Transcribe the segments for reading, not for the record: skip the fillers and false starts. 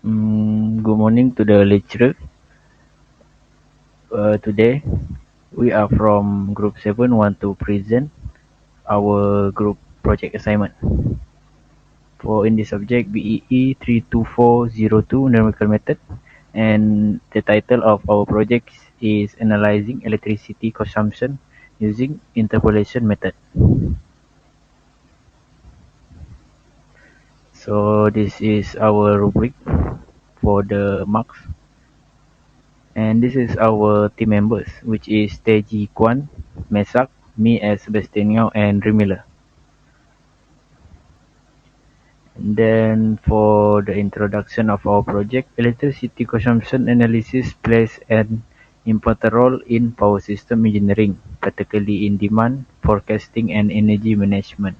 Good morning to the lecturer. Today we are from Group 7 want to present our group project assignment. For in this subject BEE32402 numerical method, and the title of our project is analyzing electricity consumption using interpolation method. So this is our rubric for the marks. And this is our team members, which is Tay Jin Quan, Mesakh, me as Sebastian Ngau, and Riemeller. And then for the introduction of our project, electricity consumption analysis plays an important role in power system engineering, particularly in demand forecasting and energy management.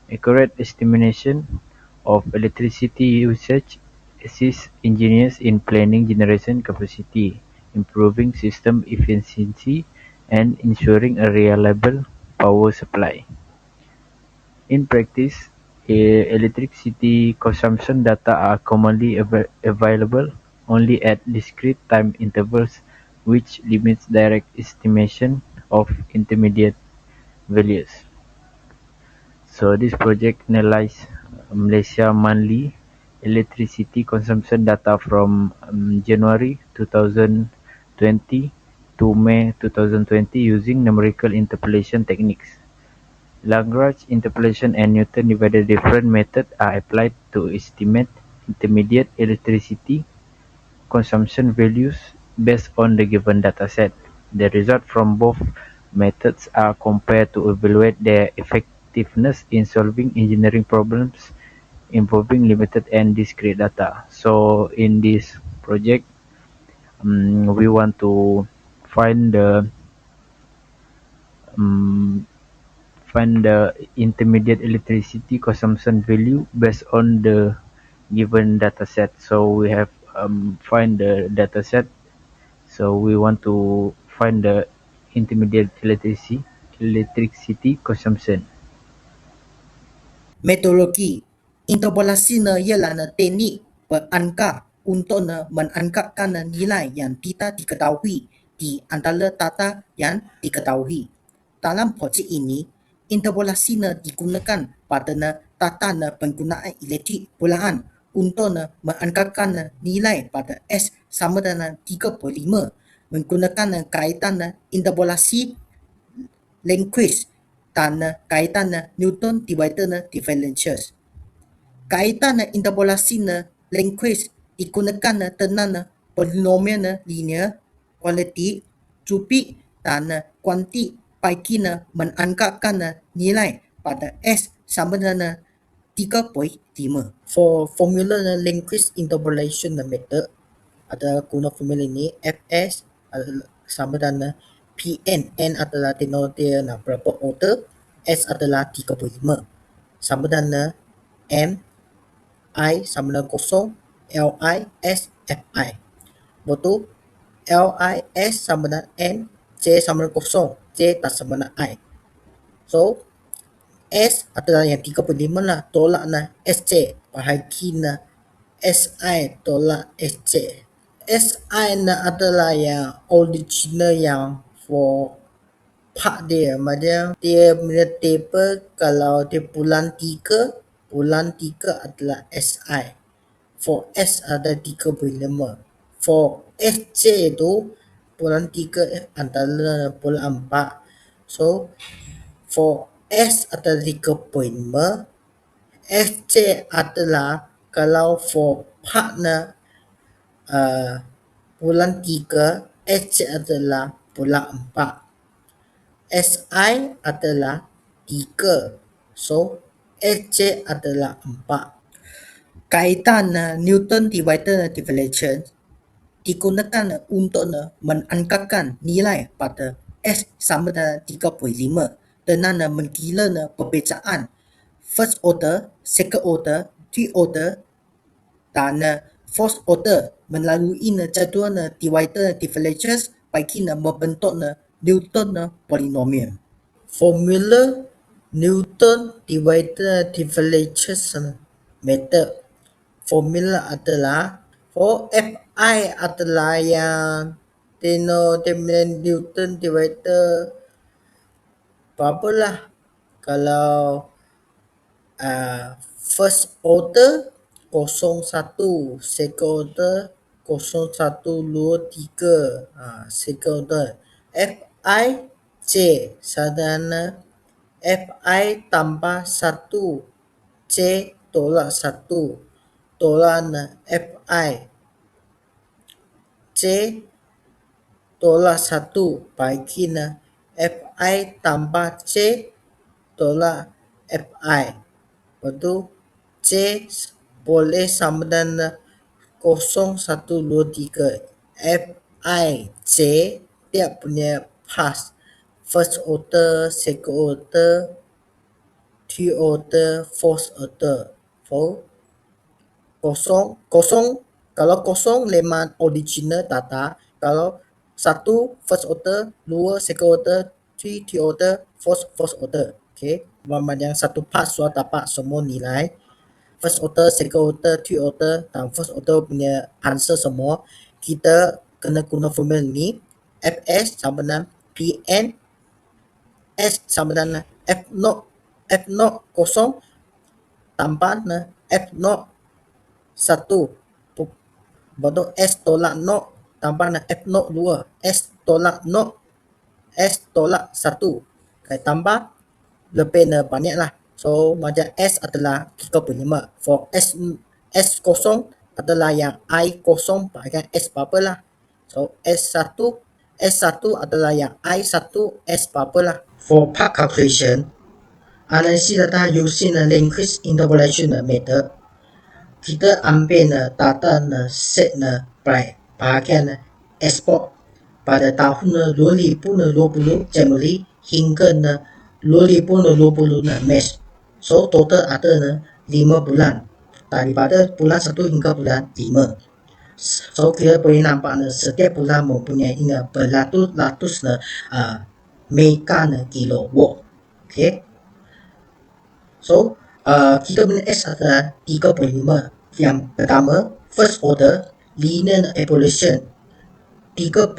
Accurate estimation of electricity usage assists engineers in planning generation capacity, improving system efficiency, and ensuring a reliable power supply. In practice, electricity consumption data are commonly available only at discrete time intervals, which limits direct estimation of intermediate values. So this project analyzes Malaysia monthly electricity consumption data from January 2020 to May 2020 using numerical interpolation techniques. Lagrange interpolation and Newton divided different methods are applied to estimate intermediate electricity consumption values based on the given dataset. The results from both methods are compared to evaluate their effectiveness in solving engineering problems involving limited and discrete data. So in this project, we want to find the um, intermediate electricity consumption value based on the given dataset. So we have find the dataset. So we want to find the intermediate electricity consumption. Metodologi interpolasi ialah teknik berangka untuk mengangkatkan nilai yang tidak diketahui di antara data yang diketahui. Dalam projek ini, interpolasi digunakan pada data penggunaan elektrik bolaan untuk mengangkatkan nilai pada S sama dengan 35 menggunakan kaitan interpolasi Lindquist dan kaitan Newton divided differentials. Kaitan interpolasi Lindquist digunakan dengan polinomial linear, kualiti, cubic dan kuantik bagi mengangkatkan nilai pada S sama dengan 3.5. For formula Lindquist interpolation method, ada guna formula ini Fs sama dengan Pn. N adalah denominator berapa order, S adalah 35 sama dengan M I sama dengan kosong, Li S Fi. Betul, Li S sama dengan N, J sama dengan kosong, J tak sama dengan I. So S adalah yang 35 lah, tolak SJ, bahagi SI tolak SJ. SI adalah yang original yang for part dia, macam dia punya table kalau dia bulan 3 adalah SI. For S ada 35. For SJ tu bulan 3 adalah bulan 4. So for S adalah 3.5. SJ adalah kalau for partner bulan 3, SJ adalah bulan 4. SI adalah 3. So SJ adalah 4. Kaitan Newton divided differential digunakan untuk mengangkatkan nilai pada S sama dengan 35 dengan mengira perbezaan first order, second order, third order dan fourth order melalui jadual divided differentials bagi membentuk Newton polynomial. Formula Newton divided differentials method. formula adalah for Fi adalah yang termodinamik Newton divided berapa lah. Kalau first order 01, second order 0123, second order Fi C sederhana Fi tambah 1 C tolak 1 tolak Fi C tolak 1 bagi Fi tambah C tolak Fi. Lepas tu C boleh sama dengan 0123. Fi C dia punya pass first order, second order, third order, fourth order. For kosong kalau kosong memang original data. Kalau 1 first order, 2 second order, 3 third order, 4 fourth order. Okay, yang satu part sudah dapat semua nilai first order, second order, third order dan first order punya answer semua. Kita kena guna formula ni. Fs sama dengan Pn S sama dengan F0 kosong tambah F0 1. Lepas tu S tolak 0 tambah F0 2. S tolak 0 S tolak 1. Kaya tambah lebih banyak lah. So macam S adalah 3.5. For S kosong adalah yang I kosong bahagian S berapa lah. So S1 adalah yang I1 S berapa lah. For part calculation, analysis data using a language interpolation method, kita ambil data set bahagian export pada tahun 2020 Januari hingga 2020 Mac. So total ada 5 bulan daripada bulan 1 hingga bulan 5. So kita boleh nampak setiap bulan mempunyai beratus-ratus mega kilowatt. Okay. So kita punya S adalah 3.5. Yang pertama first order linear evolution 3.5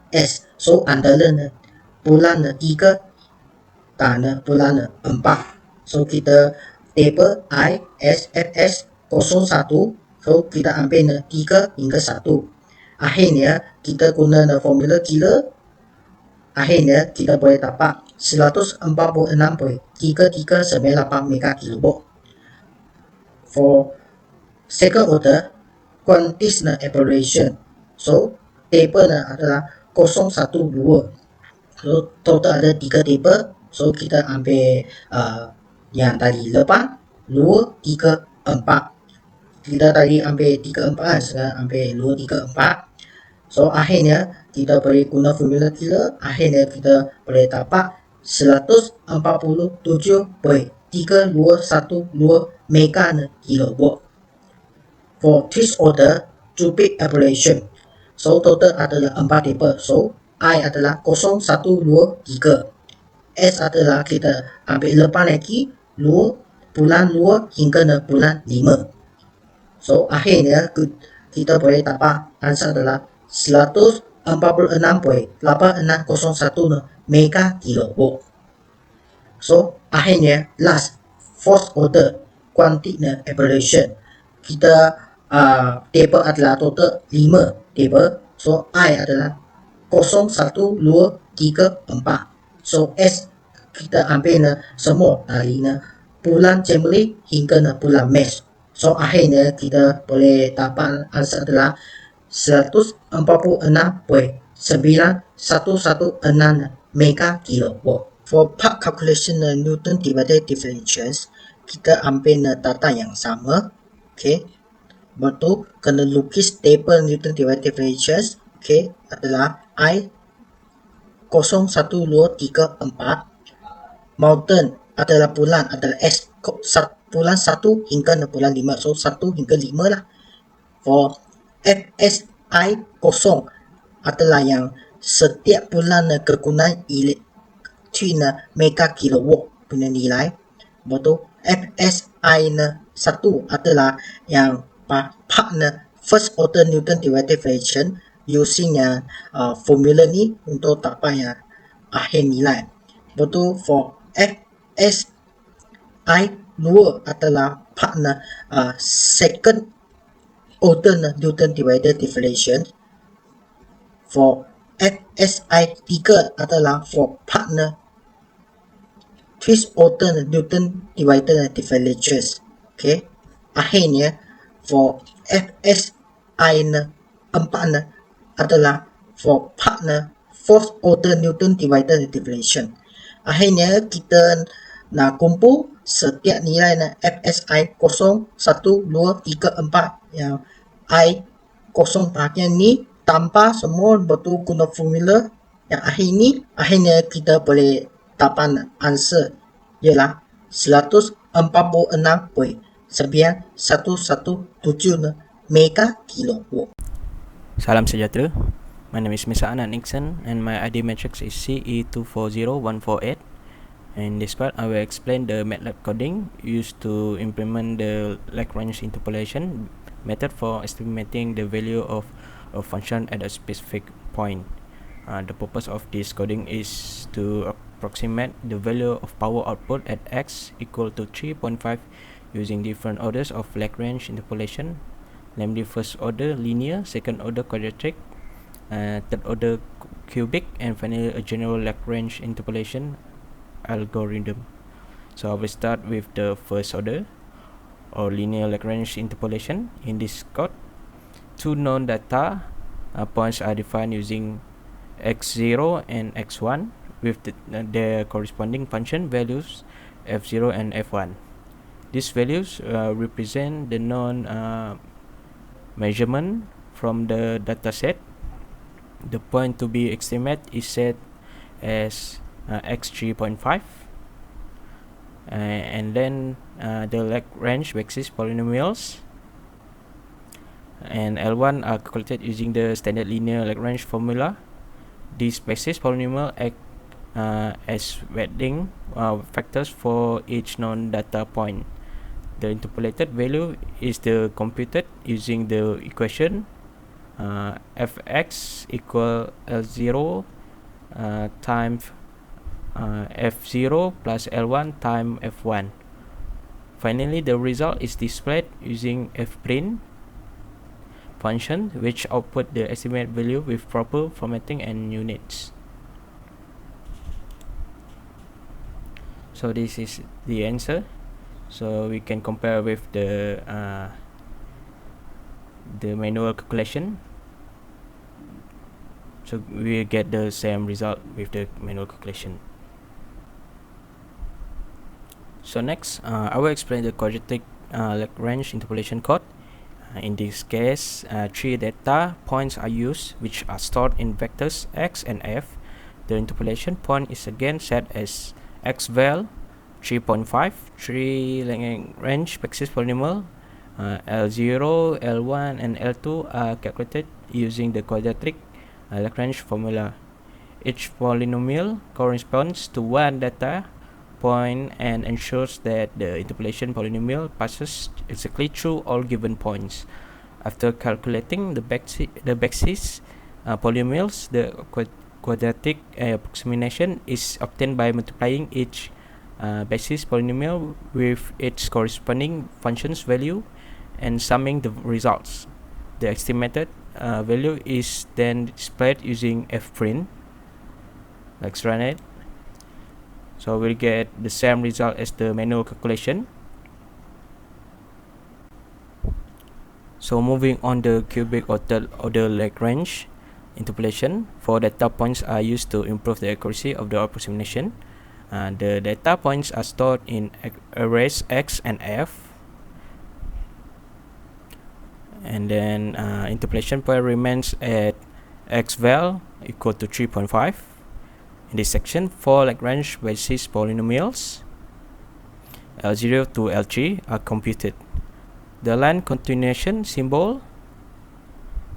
S. So antara bulan 3 dan bulan 4. So kita table ISFS 01. So kita ambil 3 hingga 1. Akhirnya kita guna formula kira. Akhirnya kita boleh dapat 146.3398 mega kilowatt. For second order quantity evaluation. So table adalah 012. So total ada 3 table. So kita ambil yang tadi lepas 2, 3, 4. Kita tadi ambil 3, 4, sekarang ambil 2, 3, 4. So akhirnya kita boleh guna formula kira. Akhirnya kita boleh dapat 147.3212 mega kilowatt. For this order cubic evaluation. So total adalah 4 table. So I adalah 0123. S adalah kita ambil lepas lagi 2 bulan 2 hingga bulan 5. So akhirnya kita boleh dapat answer adalah 146.8601 mega kilowatt. So akhirnya last fourth order quantity evaluation. Kita table adalah total 5 table. So I adalah 01234. So S kita ambil semua dari bulan Januari hingga bulan Mac. So akhirnya kita boleh dapat answer adalah 146.9116 mega kilowatt. For part calculation Newton divided differentials, kita ambil data yang sama. Okay. Lepas tu kena lukis table Newton divided differentials. Okay. Adalah I 01234. Mountain adalah bulan adalah S bulan 1 hingga bulan 5. So 1 hingga 5 lah. For FSI kosong adalah yang setiap bulan kegunaan elektrik mega kilowatt punya nilai. Lepas tu FSI 1 adalah yang partner first order Newton derivative relation using formula ni untuk dapat akhir nilai. Betul for FSI lower adalah partner second order Newton derivative relation. For FSI 3 adalah for partner twist order Newton divided differentials. Okay. Akhirnya for FSI 4 adalah for partner fourth order Newton divided differential. Akhirnya kita nak kumpul setiap nilai FSI 0, 1, 2, 3, 4 yang I 0 bahagian ni tanpa semua betul guna formula yang akhirnya kita boleh dapat answer ialah 146.9117 megakilowatt. Salam sejahtera. My name is Mesakh and my ID matrix is CE240148. In this part, I will explain the MATLAB coding used to implement the Lagrange interpolation method for estimating the value of a function at a specific point. The purpose of this coding is to approximate the value of power output at x equal to 3.5 using different orders of Lagrange interpolation, namely first order linear, second order quadratic, third order cubic, and finally a general Lagrange interpolation algorithm. So I will start with the first order or linear Lagrange interpolation. In this code, two known data points are defined using x0 and x1 with their corresponding function values f0 and f1. These values represent the known measurement from the dataset. The point to be estimated is set as x3.5, and then the Lagrange basis polynomials and L1 are calculated using the standard linear Lagrange formula. These basis polynomial act as weighting factors for each known data point. The interpolated value is computed using the equation fx equal L0 times f0 plus L1 times f1. Finally, the result is displayed using fprint function, which output the estimated value with proper formatting and units. So this is the answer. So we can compare with the manual calculation. So we get the same result with the manual calculation. So next, I will explain the quadratic Lagrange interpolation code. In this case, three data points are used, which are stored in vectors x and f. The interpolation point is again set as xval 3.5. Three Lagrange basis polynomial L0, L1, and L2 are calculated using the quadratic Lagrange formula. Each polynomial corresponds to one data point and ensures that the interpolation polynomial passes exactly through all given points. After calculating the basis polynomials, the quadratic approximation is obtained by multiplying each basis polynomial with its corresponding function's value and summing the results. The estimated value is then displayed using fprint. Let's run it. So we'll get the same result as the manual calculation. So moving on, the cubic or third order Lagrange interpolation. Four data points are used to improve the accuracy of the approximation. The data points are stored in arrays x and f, and then interpolation point remains at xval equal to 3.5. In this section, four Lagrange basis polynomials L0 to L3 are computed. The line continuation symbol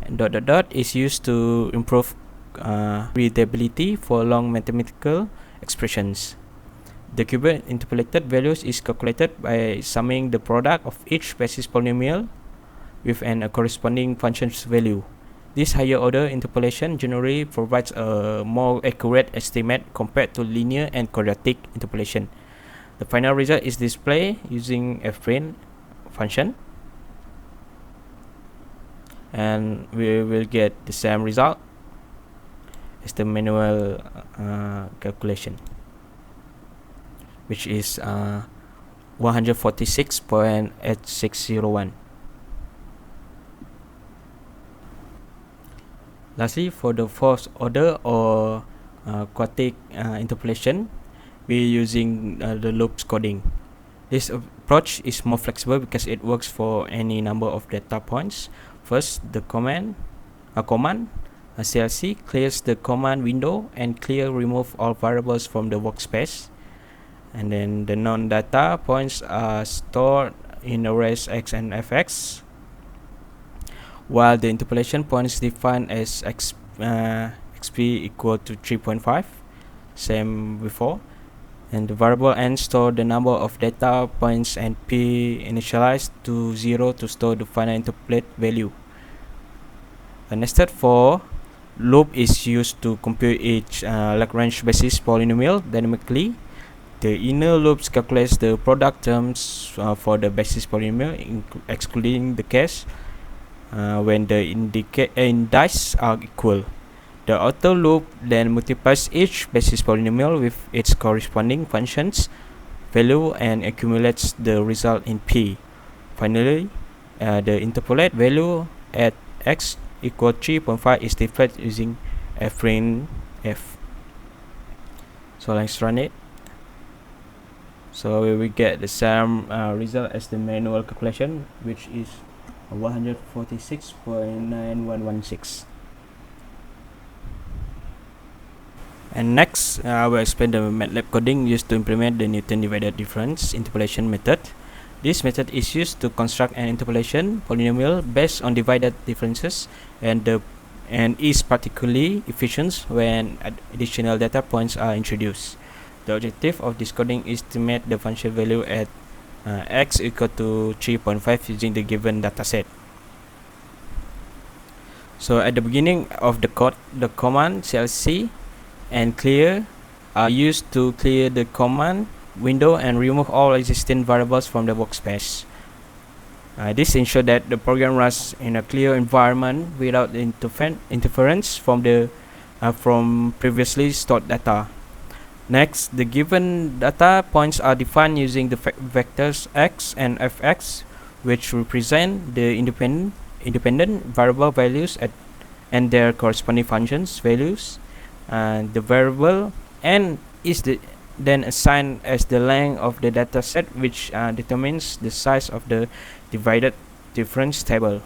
and dot is used to improve readability for long mathematical expressions. The cubic interpolated values is calculated by summing the product of each basis polynomial with an corresponding function's value. This higher order interpolation generally provides a more accurate estimate compared to linear and quadratic interpolation. The final result is displayed using a affine function, and we will get the same result as the manual calculation, which is 146.8601. Lastly, for the fourth order or quadratic interpolation, we're using the loops coding. This approach is more flexible because it works for any number of data points. First, the command CLC clears the command window and remove all variables from the workspace. And then the non-data points are stored in arrays x and fx, while the interpolation points defined as xp equal to 3.5, same before, and the variable n store the number of data points and p initialized to 0 to store the final interpolate value. A nested for loop is used to compute each Lagrange basis polynomial dynamically. The inner loops calculates the product terms for the basis polynomial, excluding the case when the indices are equal. The outer loop then multiplies each basis polynomial with its corresponding functions value and accumulates the result in P. Finally, the interpolate value at x equal 3.5 is defined using affine f. So let's run it. So we will get the same result as the manual calculation, which is 146.9116. And next, I will explain the MATLAB coding used to implement the Newton divided difference interpolation method. This method is used to construct an interpolation polynomial based on divided differences, and is particularly efficient when additional data points are introduced. The objective of this coding is to estimate the function value at x equal to 3.5 using the given dataset. So at the beginning of the code, the command CLC and clear are used to clear the command window and remove all existing variables from the workspace. This ensures that the program runs in a clear environment without interference from the previously stored data. Next, the given data points are defined using the vectors x and fx, which represent the independent variable values and their corresponding functions values. And the variable n is then assigned as the length of the data set, which determines the size of the divided difference table.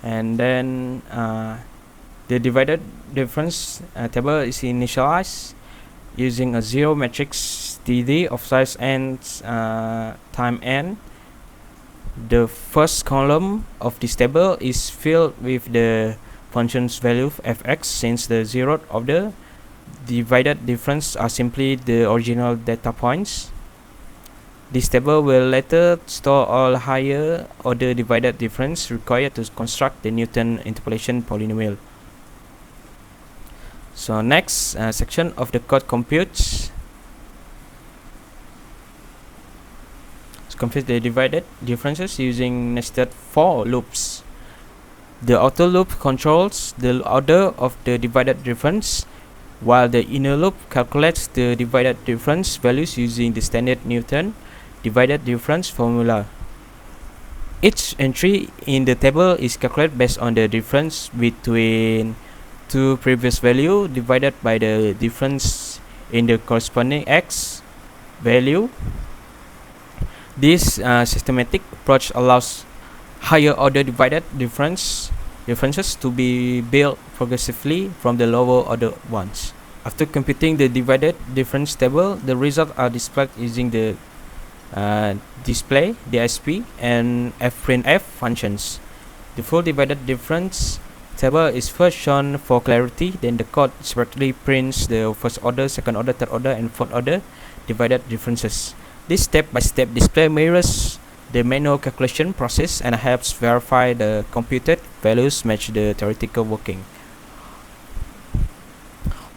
And then the divided difference table is initialized using a zero matrix TD of size n time n. The first column of this table is filled with the function's value fx, since the zeroth of the divided difference are simply the original data points. This table will later store all higher order divided difference required to construct the Newton interpolation polynomial. So next section of the code computes the divided differences using nested for loops. The outer loop controls the order of the divided difference, while the inner loop calculates the divided difference values using the standard Newton divided difference formula. Each entry in the table is calculated based on the difference between two previous value divided by the difference in the corresponding x value. This systematic approach allows higher order divided differences to be built progressively from the lower order ones. After computing the divided difference table, the results are displayed using the display, DSP, and fprintf functions. The full divided difference table is first shown for clarity, then the code separately prints the first order, second order, third order, and fourth order divided differences. This step-by-step display mirrors The manual calculation process and helps verify the computed values match the theoretical working.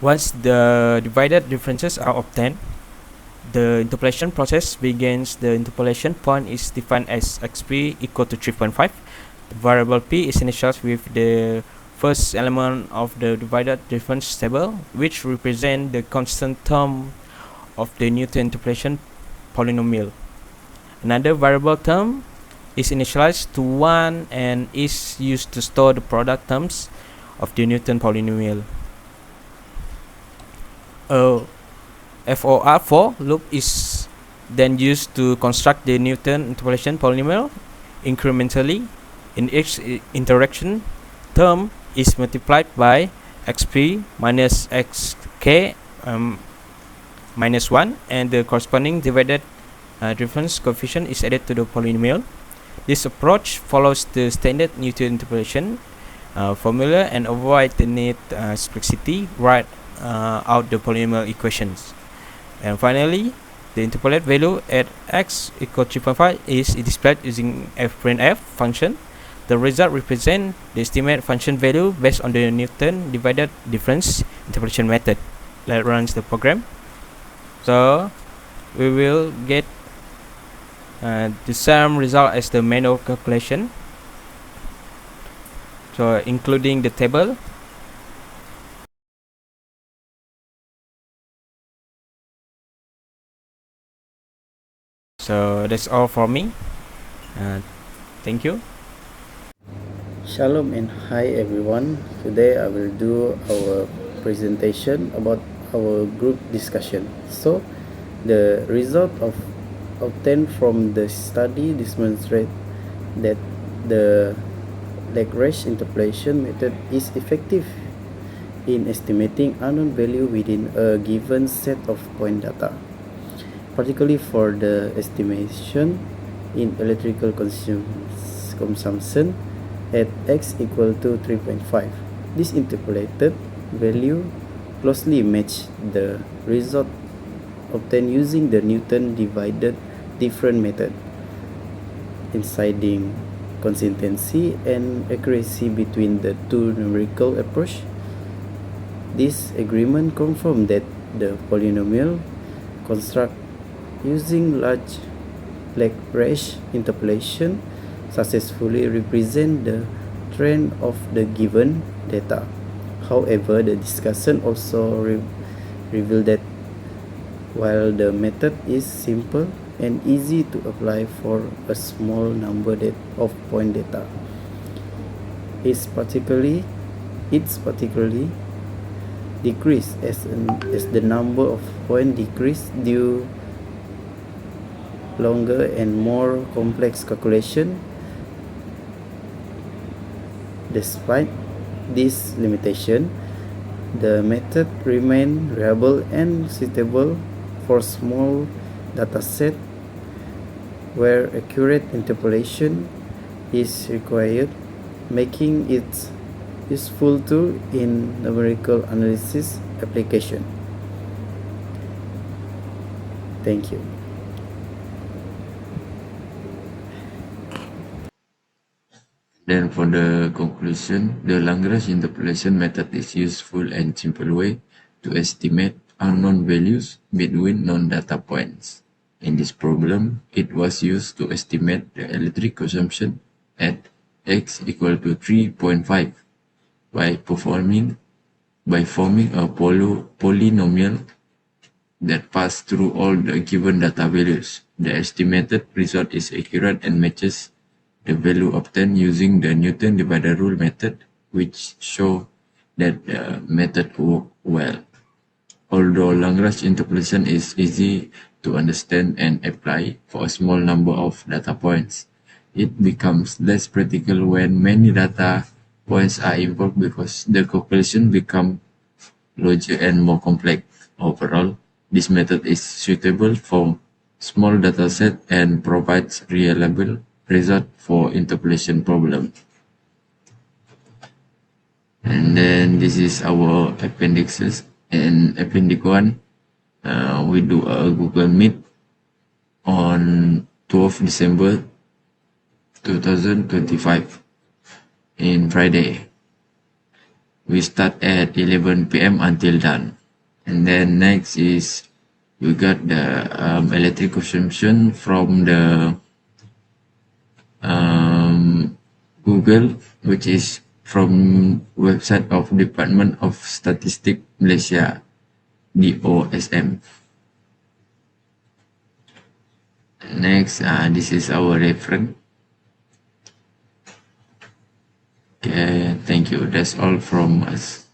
Once the divided differences are obtained, the interpolation process begins. The interpolation point is defined as xp equal to 3.5. The variable p is initialized with the first element of the divided difference table, which represent the constant term of the Newton interpolation polynomial. Another variable term is initialized to 1 and is used to store the product terms of the Newton polynomial. A FOR loop is then used to construct the Newton interpolation polynomial incrementally. In each interaction, term is multiplied by xp minus xk minus 1, and the corresponding divided difference coefficient is added to the polynomial. This approach follows the standard Newton interpolation formula and avoid the need simplicity write out the polynomial equations. And finally, the interpolated value at x equal 3.5 is displayed using fprintf function. The result represents the estimate function value based on the Newton divided difference interpolation method. Let's run the program. So we will get the same result as the manual calculation, so including the table. So that's all for me. Thank you. Shalom and hi everyone. Today I will do our presentation about our group discussion. So the result obtained from the study demonstrate that the Lagrange interpolation method is effective in estimating unknown value within a given set of point data, particularly for the estimation in electrical consumption at x equal to 3.5. This interpolated value closely match the result obtained using the Newton divided difference method, emphasizing consistency and accuracy between the two numerical approach. This agreement confirms that the polynomial construct using large Lagrange interpolation successfully represent the trend of the given data. However, the discussion also revealed that while the method is simple and easy to apply for a small number of point data, it's particularly decreased as the number of points decrease due longer and more complex calculation. Despite this limitation, the method remains reliable and suitable for small dataset where accurate interpolation is required, making it useful tool in numerical analysis application. Thank you. Then for the conclusion, the Lagrange interpolation method is useful and simple way to estimate unknown values between non-data points. In this problem, it was used to estimate the electric consumption at x equal to 3.5 by forming a polynomial that pass through all the given data values. The estimated result is accurate and matches the value obtained using the Newton divided rule method, which show that the method works well. Although Lagrange interpolation is easy to understand and apply for a small number of data points, it becomes less practical when many data points are involved because the calculation become larger and more complex. Overall, this method is suitable for small dataset and provides reliable result for interpolation problem. And then this is our appendixes. In appendix 1, we do a Google Meet on 12 December 2025 in Friday. We start at 11 p.m. until dawn. And then next is we got the electric consumption from the Google, which is from website of Department of Statistics Malaysia, DOSM. Next, this is our reference. Okay, thank you. That's all from us.